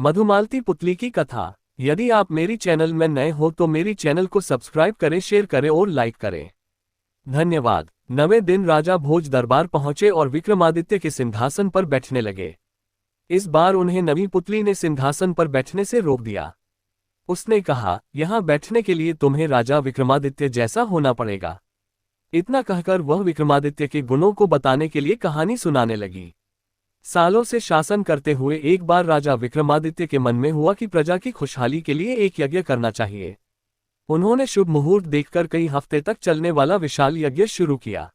मधुमालती पुतली की कथा। यदि आप मेरी चैनल में नए हो तो मेरी चैनल को सब्सक्राइब करें, शेयर करें और लाइक करें। धन्यवाद। 9वें दिन राजा भोज दरबार पहुंचे और विक्रमादित्य के सिंहासन पर बैठने लगे। इस बार उन्हें नवी पुतली ने सिंहासन पर बैठने से रोक दिया। उसने कहा, यहाँ बैठने के लिए तुम्हें राजा विक्रमादित्य जैसा होना पड़ेगा। इतना कहकर वह विक्रमादित्य के गुणों को बताने के लिए कहानी सुनाने लगी। सालों से शासन करते हुए एक बार राजा विक्रमादित्य के मन में हुआ कि प्रजा की खुशहाली के लिए एक यज्ञ करना चाहिए। उन्होंने शुभ मुहूर्त देखकर कई हफ्ते तक चलने वाला विशाल यज्ञ शुरू किया।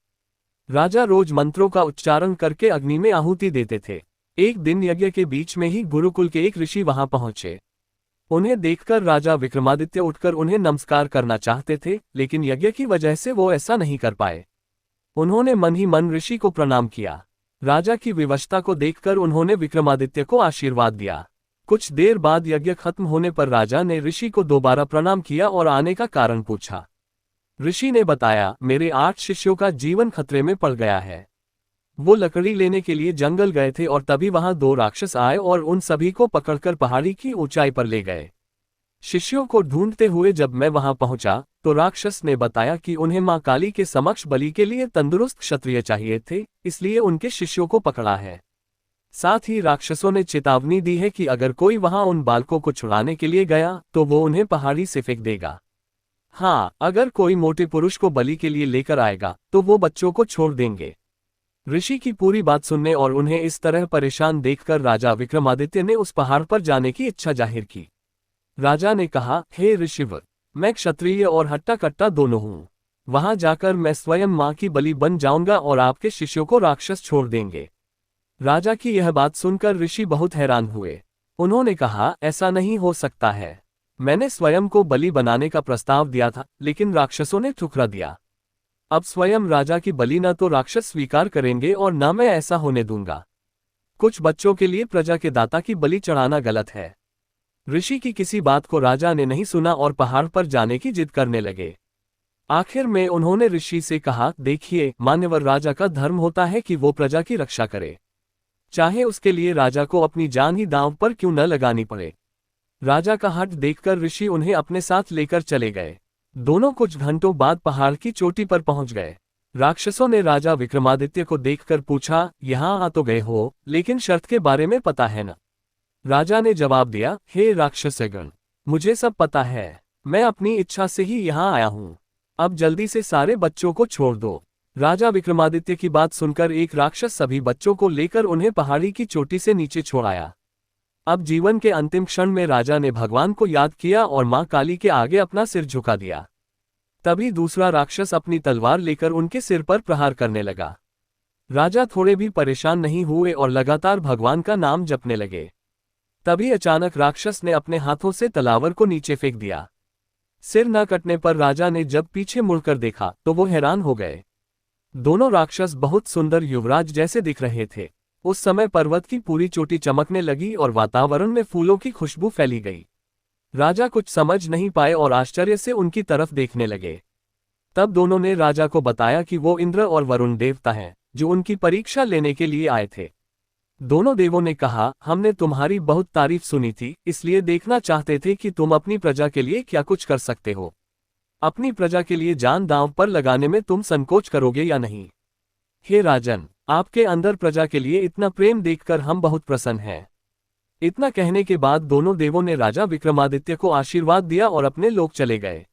राजा रोज मंत्रों का उच्चारण करके अग्नि में आहुति देते थे। एक दिन यज्ञ के बीच में ही गुरुकुल के एक ऋषि वहां पहुंचे। उन्हें देखकर राजा विक्रमादित्य उठकर उन्हें नमस्कार करना चाहते थे, लेकिन यज्ञ की वजह से वो ऐसा नहीं कर पाए। उन्होंने मन ही मन ऋषि को प्रणाम किया। राजा की विवशता को देखकर उन्होंने विक्रमादित्य को आशीर्वाद दिया। कुछ देर बाद यज्ञ खत्म होने पर राजा ने ऋषि को दोबारा प्रणाम किया और आने का कारण पूछा। ऋषि ने बताया, मेरे 8 शिष्यों का जीवन खतरे में पड़ गया है। वो लकड़ी लेने के लिए जंगल गए थे और तभी वहां 2 राक्षस आए और उन सभी को पकड़कर पहाड़ी की ऊंचाई पर ले गए। शिष्यों को ढूंढते हुए जब मैं वहां पहुंचा तो राक्षस ने बताया कि उन्हें मां काली के समक्ष बलि के लिए तंदुरुस्त क्षत्रिय चाहिए थे, इसलिए उनके शिष्यों को पकड़ा है। साथ ही राक्षसों ने चेतावनी दी है कि अगर कोई वहां उन बालकों को छुड़ाने के लिए गया तो वो उन्हें पहाड़ी से फेंक देगा। हाँ, अगर कोई मोटे पुरुष को बलि के लिए लेकर आएगा तो वो बच्चों को छोड़ देंगे। ऋषि की पूरी बात सुनने और उन्हें इस तरह परेशान देखकर राजा विक्रमादित्य ने उस पहाड़ पर जाने की इच्छा जाहिर की। राजा ने कहा, हे ऋषिवर, मैं क्षत्रिय और हट्टा कट्टा दोनों हूँ। वहां जाकर मैं स्वयं मां की बलि बन जाऊंगा और आपके शिष्यों को राक्षस छोड़ देंगे। राजा की यह बात सुनकर ऋषि बहुत हैरान हुए। उन्होंने कहा, ऐसा नहीं हो सकता है। मैंने स्वयं को बलि बनाने का प्रस्ताव दिया था, लेकिन राक्षसों ने ठुकरा दिया। अब स्वयं राजा की बलि न तो राक्षस स्वीकार करेंगे और न मैं ऐसा होने दूंगा। कुछ बच्चों के लिए प्रजा के दाता की बलि चढ़ाना गलत है। ऋषि की किसी बात को राजा ने नहीं सुना और पहाड़ पर जाने की जिद करने लगे। आखिर में उन्होंने ऋषि से कहा, देखिए मान्यवर, राजा का धर्म होता है कि वो प्रजा की रक्षा करे, चाहे उसके लिए राजा को अपनी जान ही दांव पर क्यों न लगानी पड़े। राजा का हठ देखकर ऋषि उन्हें अपने साथ लेकर चले गए। दोनों कुछ घंटों बाद पहाड़ की चोटी पर पहुंच गए। राक्षसों ने राजा विक्रमादित्य को देखकर पूछा, यहाँ आ तो गए हो, लेकिन शर्त के बारे में पता है न? राजा ने जवाब दिया, हे राक्षसगण, मुझे सब पता है। मैं अपनी इच्छा से ही यहाँ आया हूँ। अब जल्दी से सारे बच्चों को छोड़ दो। राजा विक्रमादित्य की बात सुनकर एक राक्षस सभी बच्चों को लेकर उन्हें पहाड़ी की चोटी से नीचे छोड़ाया। अब जीवन के अंतिम क्षण में राजा ने भगवान को याद किया और मां काली के आगे अपना सिर झुका दिया। तभी दूसरा राक्षस अपनी तलवार लेकर उनके सिर पर प्रहार करने लगा। राजा थोड़े भी परेशान नहीं हुए और लगातार भगवान का नाम जपने लगे। तभी अचानक राक्षस ने अपने हाथों से तलवार को नीचे फेंक दिया। सिर न कटने पर राजा ने जब पीछे मुड़कर देखा तो वो हैरान हो गए। दोनों राक्षस बहुत सुंदर युवराज जैसे दिख रहे थे। उस समय पर्वत की पूरी चोटी चमकने लगी और वातावरण में फूलों की खुशबू फैली गई। राजा कुछ समझ नहीं पाए और आश्चर्य से उनकी तरफ देखने लगे। तब दोनों ने राजा को बताया कि वो इंद्र और वरुण देवता हैं, जो उनकी परीक्षा लेने के लिए आए थे। दोनों देवों ने कहा, हमने तुम्हारी बहुत तारीफ सुनी थी, इसलिए देखना चाहते थे कि तुम अपनी प्रजा के लिए क्या कुछ कर सकते हो। अपनी प्रजा के लिए जान दांव पर लगाने में तुम संकोच करोगे या नहीं? हे राजन, आपके अंदर प्रजा के लिए इतना प्रेम देखकर हम बहुत प्रसन्न हैं। इतना कहने के बाद दोनों देवों ने राजा विक्रमादित्य को आशीर्वाद दिया और अपने लोग चले गए।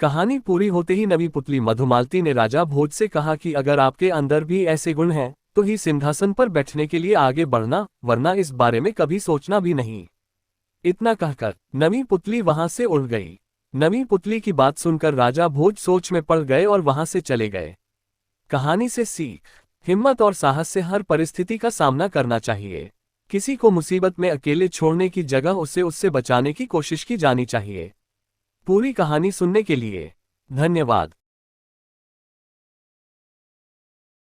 कहानी पूरी होते ही नवी पुतली मधुमालती ने राजा भोज से कहा कि अगर आपके अंदर भी ऐसे गुण हैं तो ही सिंहासन पर बैठने के लिए आगे बढ़ना, वरना इस बारे में कभी सोचना भी नहीं। इतना कहकर नवी पुतली वहां से उड़ गई। नवी पुतली की बात सुनकर राजा भोज सोच में पड़ गए और वहां से चले गए। कहानी से सीख, हिम्मत और साहस से हर परिस्थिति का सामना करना चाहिए। किसी को मुसीबत में अकेले छोड़ने की जगह उसे उससे बचाने की कोशिश की जानी चाहिए। पूरी कहानी सुनने के लिए धन्यवाद।